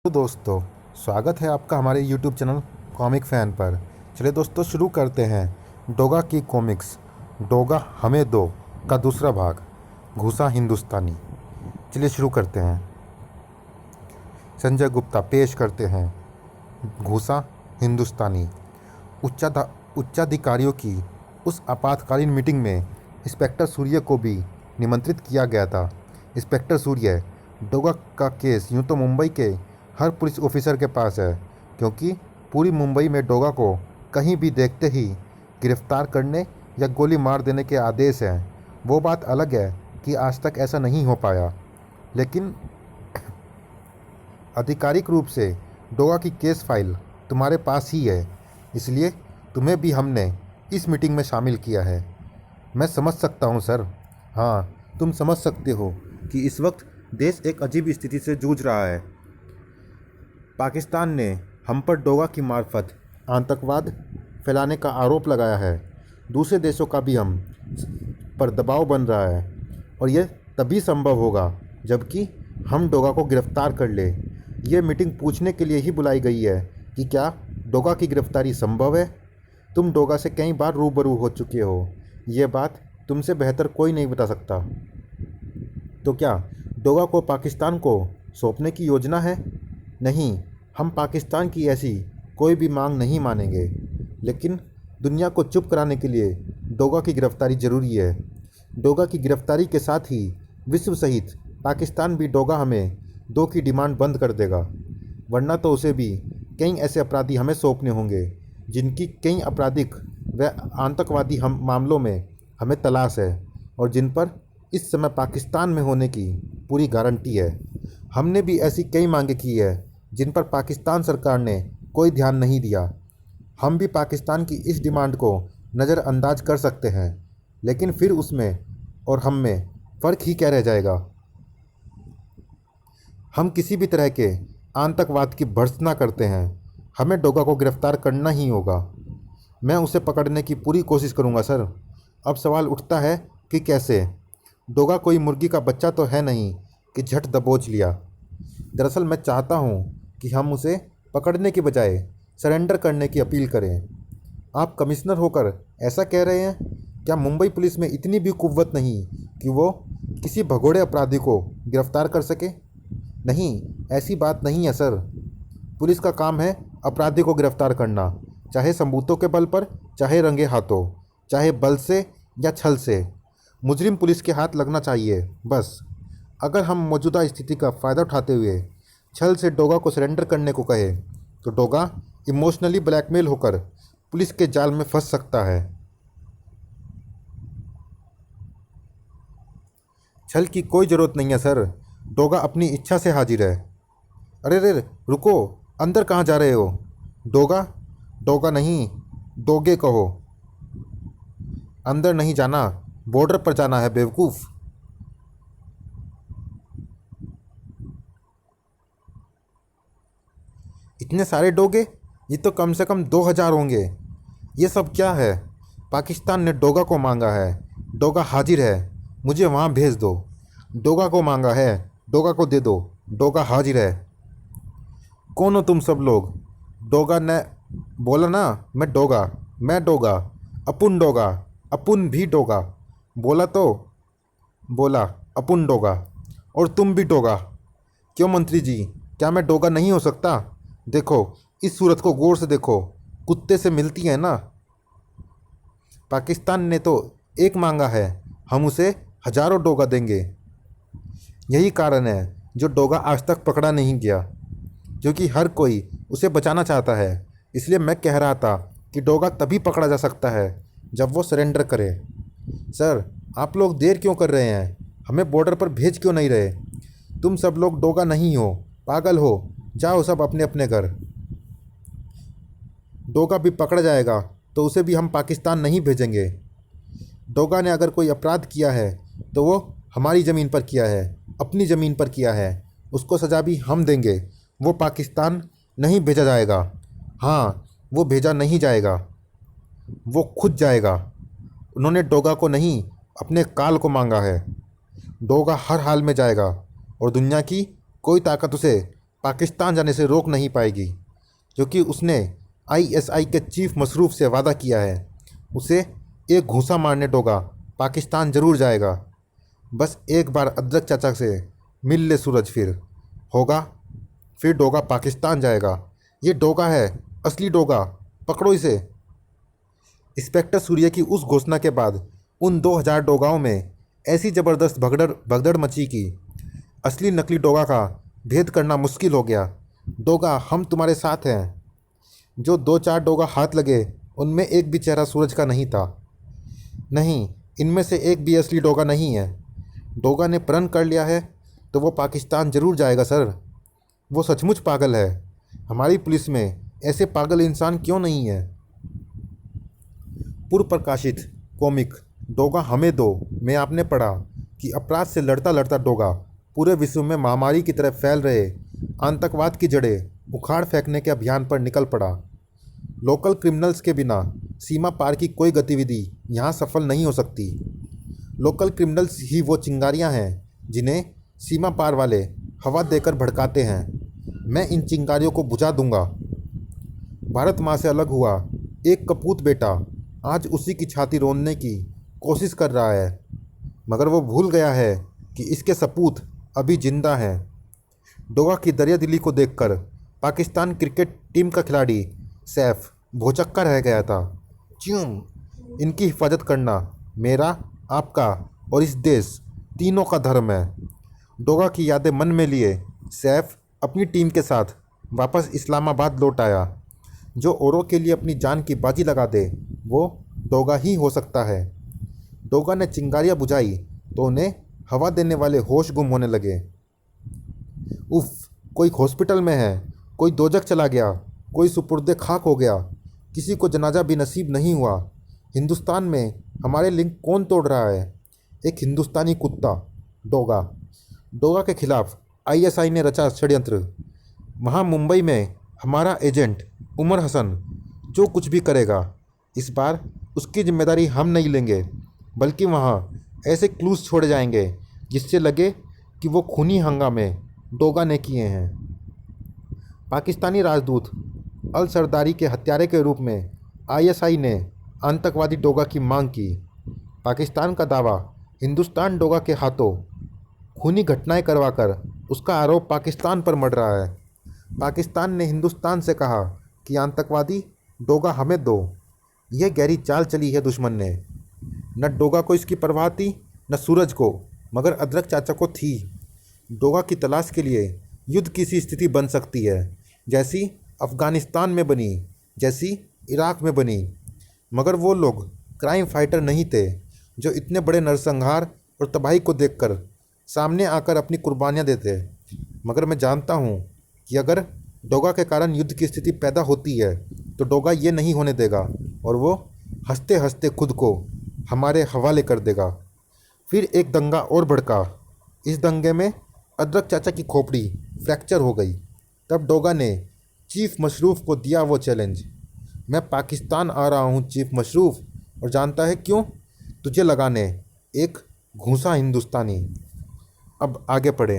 तो दोस्तों, स्वागत है आपका हमारे YouTube चैनल कॉमिक फ़ैन पर। चलिए दोस्तों, शुरू करते हैं डोगा की कॉमिक्स डोगा हमें दो का दूसरा भाग, घुसा हिंदुस्तानी। चलिए शुरू करते हैं। संजय गुप्ता पेश करते हैं घुसा हिंदुस्तानी। उच्चाधिकारियों की उस आपातकालीन मीटिंग में इंस्पेक्टर सूर्य को भी निमंत्रित किया गया था। इंस्पेक्टर सूर्य, डोगा का केस यूँ तो मुंबई के हर पुलिस ऑफिसर के पास है, क्योंकि पूरी मुंबई में डोगा को कहीं भी देखते ही गिरफ्तार करने या गोली मार देने के आदेश हैं। वो बात अलग है कि आज तक ऐसा नहीं हो पाया, लेकिन आधिकारिक रूप से डोगा की केस फाइल तुम्हारे पास ही है, इसलिए तुम्हें भी हमने इस मीटिंग में शामिल किया है। मैं समझ सकता हूँ सर। हाँ, तुम समझ सकते हो कि इस वक्त देश एक अजीब स्थिति से जूझ रहा है। पाकिस्तान ने हम पर डोगा की मार्फत आतंकवाद फैलाने का आरोप लगाया है। दूसरे देशों का भी हम पर दबाव बन रहा है, और यह तभी संभव होगा जबकि हम डोगा को गिरफ्तार कर ले। ये मीटिंग पूछने के लिए ही बुलाई गई है कि क्या डोगा की गिरफ्तारी संभव है। तुम डोगा से कई बार रूबरू हो चुके हो, ये बात तुमसे बेहतर कोई नहीं बता सकता। तो क्या डोगा को पाकिस्तान को सौंपने की योजना है? नहीं, हम पाकिस्तान की ऐसी कोई भी मांग नहीं मानेंगे, लेकिन दुनिया को चुप कराने के लिए डोगा की गिरफ्तारी ज़रूरी है। डोगा की गिरफ्तारी के साथ ही विश्व सहित पाकिस्तान भी डोगा हमें दो की डिमांड बंद कर देगा, वरना तो उसे भी कई ऐसे अपराधी हमें सौंपने होंगे जिनकी कई आपराधिक व आतंकवादी हम मामलों में हमें तलाश है, और जिन पर इस समय पाकिस्तान में होने की पूरी गारंटी है। हमने भी ऐसी कई मांगें की है जिन पर पाकिस्तान सरकार ने कोई ध्यान नहीं दिया। हम भी पाकिस्तान की इस डिमांड को नज़रअंदाज कर सकते हैं, लेकिन फिर उसमें और हम में फ़र्क ही क्या रह जाएगा। हम किसी भी तरह के आतंकवाद की भर्त्सना करते हैं। हमें डोगा को गिरफ्तार करना ही होगा। मैं उसे पकड़ने की पूरी कोशिश करूंगा सर। अब सवाल उठता है कि कैसे। डोगा कोई मुर्गी का बच्चा तो है नहीं कि झट दबोच लिया। दरअसल मैं चाहता हूँ कि हम उसे पकड़ने की बजाय सरेंडर करने की अपील करें। आप कमिश्नर होकर ऐसा कह रहे हैं? क्या मुंबई पुलिस में इतनी भी कुव्वत नहीं कि वो किसी भगोड़े अपराधी को गिरफ्तार कर सके? नहीं, ऐसी बात नहीं है सर। पुलिस का काम है अपराधी को गिरफ्तार करना, चाहे सबूतों के बल पर, चाहे रंगे हाथों, चाहे बल से या छल से। मुजरिम पुलिस के हाथ लगना चाहिए, बस। अगर हम मौजूदा स्थिति का फ़ायदा उठाते हुए छल से डोगा को सरेंडर करने को कहे, तो डोगा इमोशनली ब्लैकमेल होकर पुलिस के जाल में फंस सकता है। छल की कोई ज़रूरत नहीं है सर। डोगा अपनी इच्छा से हाजिर है। अरे रे, रुको, अंदर कहाँ जा रहे हो? डोगा? डोगा नहीं, डोगे कहो। अंदर नहीं जाना, बॉर्डर पर जाना है बेवकूफ़। इतने सारे डोगे? ये तो कम से कम 2000 होंगे। ये सब क्या है? पाकिस्तान ने डोगा को मांगा है। डोगा हाजिर है, मुझे वहाँ भेज दो। डोगा को मांगा है, डोगा को दे दो। डोगा हाजिर है। कौन हो तुम सब लोग? डोगा ने बोला ना, मैं डोगा, अपुन डोगा, अपुन भी डोगा। बोला तो बोला अपुन डोगा, और तुम भी डोगा। क्यों मंत्री जी, क्या मैं डोगा नहीं हो सकता? देखो, इस सूरत को गौर से देखो, कुत्ते से मिलती है ना। पाकिस्तान ने तो एक मांगा है, हम उसे हजारों डोगा देंगे। यही कारण है जो डोगा आज तक पकड़ा नहीं गया, क्योंकि हर कोई उसे बचाना चाहता है। इसलिए मैं कह रहा था कि डोगा तभी पकड़ा जा सकता है जब वो सरेंडर करे। सर, आप लोग देर क्यों कर रहे हैं? हमें बॉर्डर पर भेज क्यों नहीं रहे? तुम सब लोग डोगा नहीं हो, पागल हो। जाओ सब अपने अपने घर। डोगा भी पकड़ा जाएगा तो उसे भी हम पाकिस्तान नहीं भेजेंगे। डोगा ने अगर कोई अपराध किया है तो वो हमारी ज़मीन पर किया है, अपनी ज़मीन पर किया है। उसको सज़ा भी हम देंगे। वो पाकिस्तान नहीं भेजा जाएगा। हाँ, वो भेजा नहीं जाएगा, वो खुद जाएगा। उन्होंने डोगा को नहीं, अपने काल को मांगा है। डोगा हर हाल में जाएगा, और दुनिया की कोई ताकत उसे पाकिस्तान जाने से रोक नहीं पाएगी, क्योंकि उसने आईएसआई के चीफ मसरूफ से वादा किया है। उसे एक घूंसा मारने डोगा पाकिस्तान ज़रूर जाएगा। बस एक बार अदरक चाचा से मिल ले सूरज, फिर होगा, फिर डोगा पाकिस्तान जाएगा। ये डोगा है, असली डोगा, पकड़ो इसे। इंस्पेक्टर सूर्य की उस घोषणा के बाद उन 2000 डोगाओं में ऐसी ज़बरदस्त भगदड़ मची कि असली नकली डोगा का भेद करना मुश्किल हो गया। डोगा, हम तुम्हारे साथ हैं। जो 2-4 डोगा हाथ लगे उनमें एक भी चेहरा सूरज का नहीं था। नहीं, इनमें से एक भी असली डोगा नहीं है। डोगा ने प्रण कर लिया है तो वो पाकिस्तान ज़रूर जाएगा सर। वो सचमुच पागल है। हमारी पुलिस में ऐसे पागल इंसान क्यों नहीं है। पूर्व प्रकाशित कॉमिक डोगा हमें दो में आपने पढ़ा कि अपराध से लड़ता लड़ता डोगा पूरे विश्व में महामारी की तरह फैल रहे आतंकवाद की जड़ें उखाड़ फेंकने के अभियान पर निकल पड़ा। लोकल क्रिमिनल्स के बिना सीमा पार की कोई गतिविधि यहाँ सफल नहीं हो सकती। लोकल क्रिमिनल्स ही वो चिंगारियाँ हैं जिन्हें सीमा पार वाले हवा देकर भड़काते हैं। मैं इन चिंगारियों को बुझा दूंगा। भारत माँ से अलग हुआ एक कपूत बेटा आज उसी की छाती रोंदने की कोशिश कर रहा है, मगर वो भूल गया है कि इसके सपूत अभी जिंदा हैं। डोगा की दरिया दिली को देखकर पाकिस्तान क्रिकेट टीम का खिलाड़ी सैफ भौचक्का रह गया था। इनकी हिफाजत करना मेरा, आपका और इस देश तीनों का धर्म है। डोगा की यादें मन में लिए सैफ अपनी टीम के साथ वापस इस्लामाबाद लौट आया। जो औरों के लिए अपनी जान की बाजी लगा दे वो डोगा ही हो सकता है। डोगा ने चिंगारियाँ बुझाई तो उन्हें हवा देने वाले होश गुम होने लगे। उफ, कोई हॉस्पिटल में है, कोई दोजक चला गया, कोई सुपुर्दे खाक हो गया, किसी को जनाजा भी नसीब नहीं हुआ। हिंदुस्तान में हमारे लिंक कौन तोड़ रहा है? एक हिंदुस्तानी कुत्ता, डोगा। डोगा के खिलाफ आईएसआई ने रचा षड्यंत्र। वहाँ मुंबई में हमारा एजेंट उमर हसन जो कुछ भी करेगा, इस बार उसकी जिम्मेदारी हम नहीं लेंगे, बल्कि वहाँ ऐसे क्लूज छोड़े जाएंगे जिससे लगे कि वो खूनी हंगामे डोगा ने किए हैं। पाकिस्तानी राजदूत अल सरदारी के हत्यारे के रूप में आईएसआई ने आतंकवादी डोगा की मांग की। पाकिस्तान का दावा हिंदुस्तान डोगा के हाथों खूनी घटनाएं करवाकर उसका आरोप पाकिस्तान पर मढ़ रहा है। पाकिस्तान ने हिंदुस्तान से कहा कि आतंकवादी डोगा हमें दो। यह गहरी चाल चली है दुश्मन ने। न डोगा को इसकी परवाह थी, न सूरज को, मगर अदरक चाचा को थी। डोगा की तलाश के लिए युद्ध की सी स्थिति बन सकती है जैसी अफ़गानिस्तान में बनी, जैसी इराक़ में बनी। मगर वो लोग क्राइम फाइटर नहीं थे जो इतने बड़े नरसंहार और तबाही को देखकर सामने आकर अपनी कुर्बानियाँ देते। मगर मैं जानता हूँ कि अगर डोगा के कारण युद्ध की स्थिति पैदा होती है तो डोगा ये नहीं होने देगा और वो हंसते हंसते खुद को हमारे हवाले कर देगा। फिर एक दंगा और भड़का। इस दंगे में अदरक चाचा की खोपड़ी फ्रैक्चर हो गई। तब डोगा ने चीफ मशरूफ को दिया वो चैलेंज, मैं पाकिस्तान आ रहा हूँ चीफ मशरूफ, और जानता है क्यों? तुझे लगाने एक घूंसा हिंदुस्तानी। अब आगे पढ़े।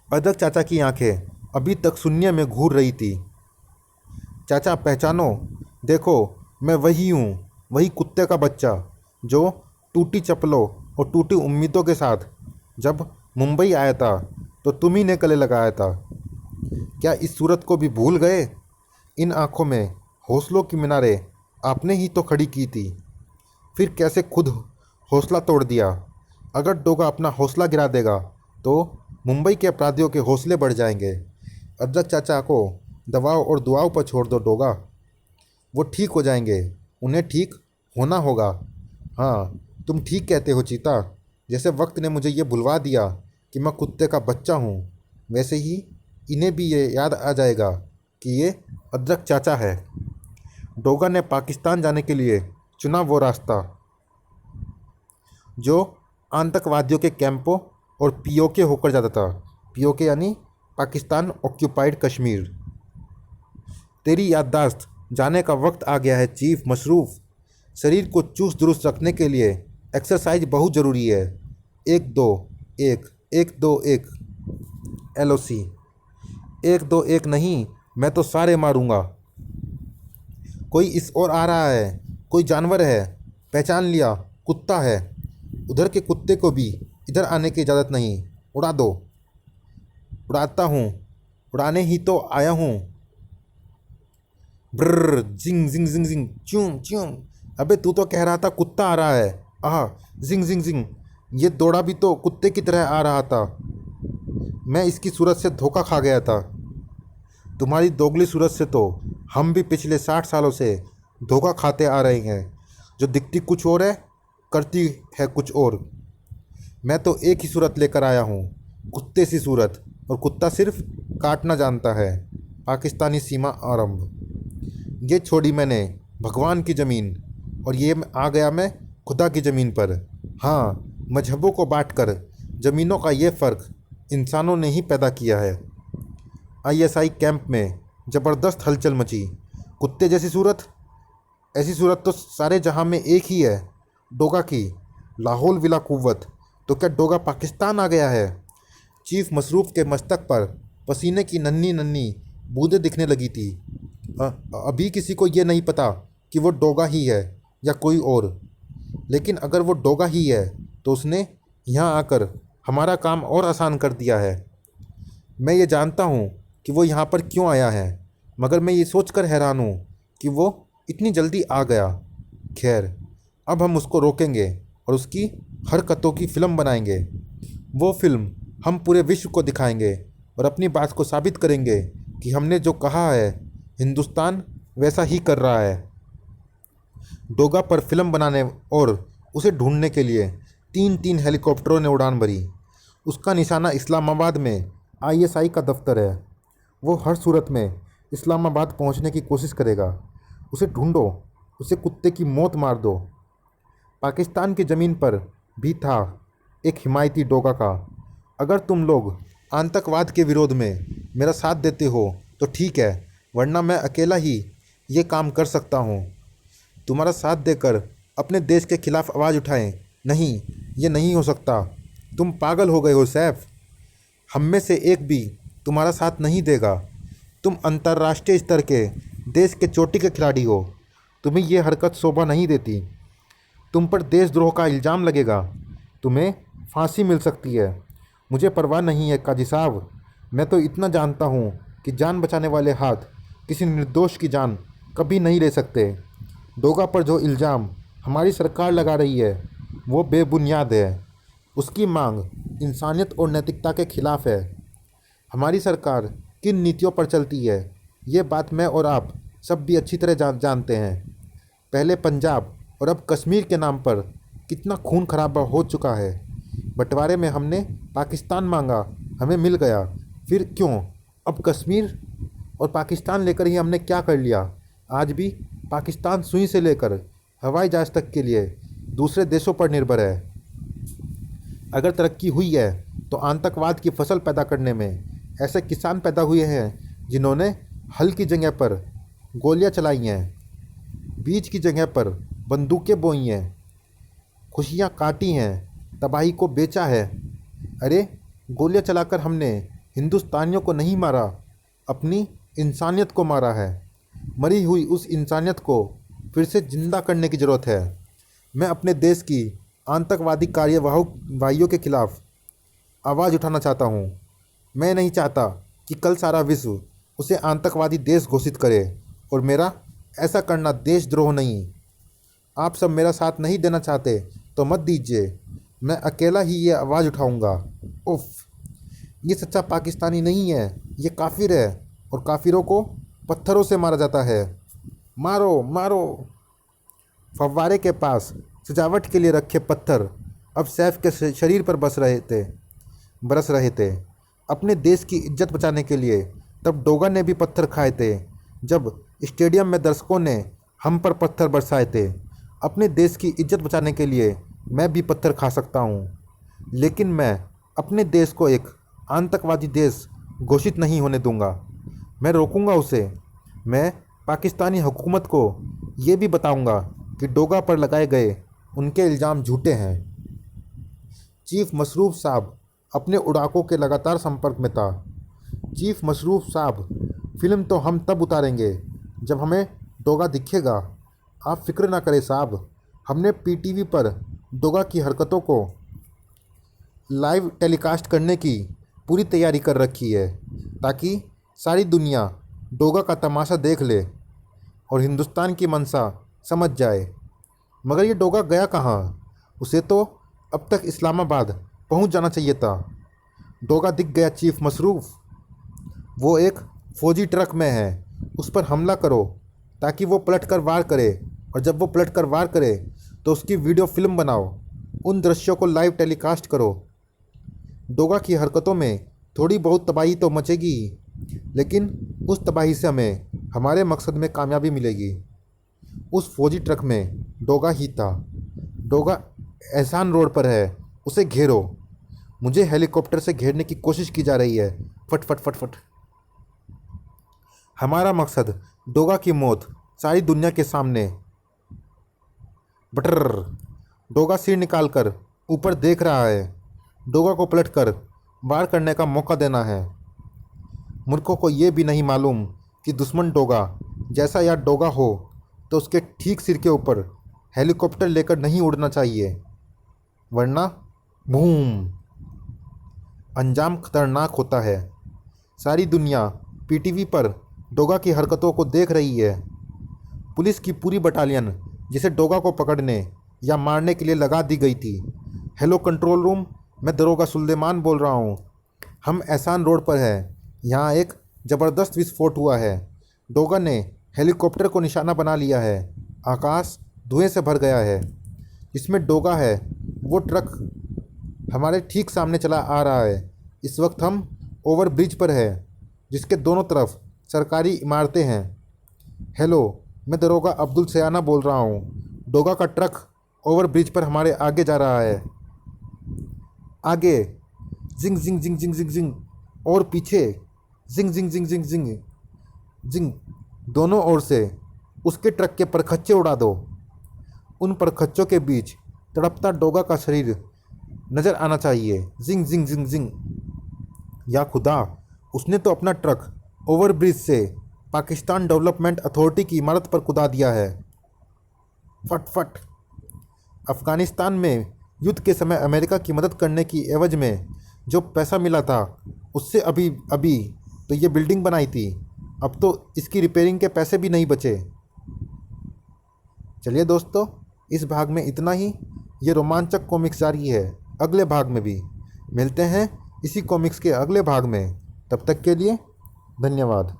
अदरक चाचा की आंखें अभी तक शून्य में घूर रही थी। चाचा पहचानो, देखो मैं वही हूँ, वही कुत्ते का बच्चा जो टूटी चप्पलों और टूटी उम्मीदों के साथ जब मुंबई आया था तो तुम ही ने गले लगाया था। क्या इस सूरत को भी भूल गए? इन आँखों में हौसलों की मीनारें आपने ही तो खड़ी की थी। फिर कैसे खुद हौसला तोड़ दिया। अगर डोगा अपना हौसला गिरा देगा तो मुंबई के अपराधियों के हौसले बढ़ जाएंगे। अदरक चाचा को दवाओं और दुआओं पर छोड़ दो डोगा, वो ठीक हो जाएंगे। उन्हें ठीक होना होगा। हाँ, तुम ठीक कहते हो चीता। जैसे वक्त ने मुझे ये भुलवा दिया कि मैं कुत्ते का बच्चा हूँ, वैसे ही इन्हें भी ये याद आ जाएगा कि ये अदरक चाचा है। डोगा ने पाकिस्तान जाने के लिए चुना वो रास्ता जो आतंकवादियों के कैंपों और पीओके होकर जाता था। पीओके यानी पाकिस्तान ऑक्यूपाइड कश्मीर। तेरी याददाश्त जाने का वक्त आ गया है चीफ मशरूफ। शरीर को चुस्त दुरुस्त रखने के लिए एक्सरसाइज बहुत ज़रूरी है। 1 2 1 1 2 1 LOC। एक दो एक नहीं, मैं तो सारे मारूंगा। कोई इस ओर आ रहा है, कोई जानवर है, पहचान लिया, कुत्ता है। उधर के कुत्ते को भी इधर आने की इजाज़त नहीं। उड़ा दो। उड़ाता हूँ, उड़ाने ही तो आया हूँ। ब्रर, जिंग जिंग जिंग जिंग, च्यूं च्यूं। अबे तू तो कह रहा था कुत्ता आ रहा है। आह, जिंग जिंग जिंग। ये दौड़ा भी तो कुत्ते की तरह आ रहा था। मैं इसकी सूरत से धोखा खा गया था। तुम्हारी दोगली सूरत से तो हम भी पिछले 60 सालों से धोखा खाते आ रहे हैं। जो दिखती कुछ और है, करती है कुछ और। मैं तो एक ही सूरत लेकर आया हूँ, कुत्ते सी सूरत, और कुत्ता सिर्फ काटना जानता है। पाकिस्तानी सीमा आरंभ। ये छोड़ी मैंने भगवान की ज़मीन, और ये आ गया मैं खुदा की ज़मीन पर। हाँ, मजहबों को बांटकर ज़मीनों का ये फ़र्क इंसानों ने ही पैदा किया है। आईएसआई कैंप में ज़बरदस्त हलचल मची। कुत्ते जैसी सूरत, ऐसी सूरत तो सारे जहां में एक ही है, डोगा की। लाहौल विला कुव्वत। तो क्या डोगा पाकिस्तान आ गया है? चीफ मसरूफ़ के मस्तक पर पसीने की नन्ही नन्ही बूंदें दिखने लगी थी। अभी किसी को ये नहीं पता कि वो डोगा ही है या कोई और। लेकिन अगर वो डोगा ही है तो उसने यहाँ आकर हमारा काम और आसान कर दिया है। मैं ये जानता हूँ कि वो यहाँ पर क्यों आया है, मगर मैं ये सोचकर हैरान हूँ कि वो इतनी जल्दी आ गया। खैर, अब हम उसको रोकेंगे और उसकी हरकतों की फ़िल्म बनाएंगे। वो फिल्म हम पूरे विश्व को दिखाएंगे और अपनी बात को साबित करेंगे कि हमने जो कहा है हिंदुस्तान वैसा ही कर रहा है। डोगा पर फिल्म बनाने और उसे ढूंढने के लिए 3-3 हेलीकॉप्टरों ने उड़ान भरी। उसका निशाना इस्लामाबाद में आईएसआई का दफ्तर है। वो हर सूरत में इस्लामाबाद पहुंचने की कोशिश करेगा। उसे ढूंढो, उसे कुत्ते की मौत मार दो। पाकिस्तान की ज़मीन पर भी था एक हिमायती डोगा का। अगर तुम लोग आतंकवाद के विरोध में मेरा साथ देते हो तो ठीक है, वरना मैं अकेला ही ये काम कर सकता हूँ। तुम्हारा साथ देकर अपने देश के खिलाफ आवाज़ उठाएं। नहीं, ये नहीं हो सकता। तुम पागल हो गए हो सैफ। हम में से एक भी तुम्हारा साथ नहीं देगा। तुम अंतर्राष्ट्रीय स्तर के देश के चोटी के खिलाड़ी हो। तुम्हें ये हरकत शोभा नहीं देती। तुम पर देशद्रोह का इल्ज़ाम लगेगा, तुम्हें फांसी मिल सकती है। मुझे परवाह नहीं है काजी साहब। मैं तो इतना जानता हूँ कि जान बचाने वाले हाथ किसी निर्दोष की जान कभी नहीं ले सकते। डोगा पर जो इल्ज़ाम हमारी सरकार लगा रही है वो बेबुनियाद है। उसकी मांग इंसानियत और नैतिकता के खिलाफ है। हमारी सरकार किन नीतियों पर चलती है ये बात मैं और आप सब भी अच्छी तरह जानते हैं। पहले पंजाब और अब कश्मीर के नाम पर कितना खून खराबा हो चुका है। बंटवारे में हमने पाकिस्तान मांगा, हमें मिल गया। फिर क्यों अब कश्मीर और पाकिस्तान लेकर ही हमने क्या कर लिया? आज भी पाकिस्तान सुई से लेकर हवाई जहाज़ तक के लिए दूसरे देशों पर निर्भर है। अगर तरक्की हुई है तो आतंकवाद की फसल पैदा करने में। ऐसे किसान पैदा हुए हैं जिन्होंने हल की जगह पर गोलियां चलाई हैं, बीज की जगह पर बंदूकें बोई हैं, खुशियां काटी हैं, तबाही को बेचा है। अरे, गोलियां चलाकर हमने हिंदुस्तानियों को नहीं मारा, अपनी इंसानियत को मारा है। मरी हुई उस इंसानियत को फिर से जिंदा करने की ज़रूरत है। मैं अपने देश की आतंकवादी कार्यवाहियों के खिलाफ आवाज़ उठाना चाहता हूँ। मैं नहीं चाहता कि कल सारा विश्व उसे आतंकवादी देश घोषित करे, और मेरा ऐसा करना देशद्रोह नहीं। आप सब मेरा साथ नहीं देना चाहते तो मत दीजिए, मैं अकेला ही ये आवाज़ उठाऊँगा। उफ़, ये सच्चा पाकिस्तानी नहीं है, ये काफिर है, और काफिरों को पत्थरों से मारा जाता है। मारो मारो। फव्वारे के पास सजावट के लिए रखे पत्थर अब सैफ के शरीर पर बरस रहे थे। अपने देश की इज्जत बचाने के लिए तब डोगा ने भी पत्थर खाए थे, जब स्टेडियम में दर्शकों ने हम पर पत्थर बरसाए थे। अपने देश की इज्जत बचाने के लिए मैं भी पत्थर खा सकता हूँ, लेकिन मैं अपने देश को एक आतंकवादी देश घोषित नहीं होने दूंगा। मैं रोकूंगा उसे। मैं पाकिस्तानी हुकूमत को ये भी बताऊंगा कि डोगा पर लगाए गए उनके इल्ज़ाम झूठे हैं। चीफ मसरूफ़ साहब अपने उड़ाकों के लगातार संपर्क में था। चीफ मशरूफ साहब, फिल्म तो हम तब उतारेंगे जब हमें डोगा दिखेगा। आप फिक्र ना करें साहब, हमने पीटीवी पर डोगा की हरकतों को लाइव टेलीकास्ट करने की पूरी तैयारी कर रखी है, ताकि सारी दुनिया डोगा का तमाशा देख ले और हिंदुस्तान की मंशा समझ जाए। मगर ये डोगा गया कहाँ? उसे तो अब तक इस्लामाबाद पहुंच जाना चाहिए था। डोगा दिख गया चीफ मशरूफ। वो एक फ़ौजी ट्रक में है, उस पर हमला करो ताकि वो पलट कर वार करे, और जब वो पलट कर वार करे तो उसकी वीडियो फिल्म बनाओ, उन दृश्यों को लाइव टेलीकास्ट करो। डोगा की हरकतों में थोड़ी बहुत तबाही तो मचेगी, लेकिन उस तबाही से हमें हमारे मकसद में कामयाबी मिलेगी। उस फौजी ट्रक में डोगा ही था। डोगा एहसान रोड पर है, उसे घेरो। मुझे हेलीकॉप्टर से घेरने की कोशिश की जा रही है। फट फट फट फट। हमारा मकसद डोगा की मौत सारी दुनिया के सामने। बटर। डोगा सिर निकाल कर ऊपर देख रहा है। डोगा को पलट कर वार करने का मौका देना है। मूर्खों को ये भी नहीं मालूम कि दुश्मन डोगा जैसा या डोगा हो तो उसके ठीक सिर के ऊपर हेलीकॉप्टर लेकर नहीं उड़ना चाहिए, वरना बूम, अंजाम खतरनाक होता है। सारी दुनिया पीटीवी पर डोगा की हरकतों को देख रही है। पुलिस की पूरी बटालियन जिसे डोगा को पकड़ने या मारने के लिए लगा दी गई थी। हेलो कंट्रोल रूम, मैं दरोगा सुलेमान बोल रहा हूँ। हम एहसान रोड पर हैं। यहाँ एक ज़बरदस्त विस्फोट हुआ है। डोगा ने हेलीकॉप्टर को निशाना बना लिया है। आकाश धुएं से भर गया है। जिसमें डोगा है वो ट्रक हमारे ठीक सामने चला आ रहा है। इस वक्त हम ओवर ब्रिज पर है, जिसके दोनों तरफ सरकारी इमारतें हैं। हेलो, मैं दरोगा अब्दुल सयाना बोल रहा हूँ। डोगा का ट्रक ओवर ब्रिज पर हमारे आगे जा रहा है। आगे जिंग जिंग जिंग जिंग जिंग जिंग, और पीछे जिंग जिंग जिंग जिंग जिंग जिंग। दोनों ओर से उसके ट्रक के परखच्चे उड़ा दो। उन परखच्चों के बीच तड़पता डोगा का शरीर नज़र आना चाहिए। जिंग जिंग जिंग जिंग। या खुदा, उसने तो अपना ट्रक ओवर ब्रिज से पाकिस्तान डेवलपमेंट अथॉरिटी की इमारत पर कुदा दिया है। फट फट। अफ़गानिस्तान में युद्ध के समय अमेरिका की मदद करने की एवज में जो पैसा मिला था, उससे अभी अभी तो ये बिल्डिंग बनाई थी। अब तो इसकी रिपेयरिंग के पैसे भी नहीं बचे। चलिए दोस्तों, इस भाग में इतना ही। ये रोमांचक कॉमिक्स जारी है अगले भाग में भी। मिलते हैं इसी कॉमिक्स के अगले भाग में। तब तक के लिए धन्यवाद।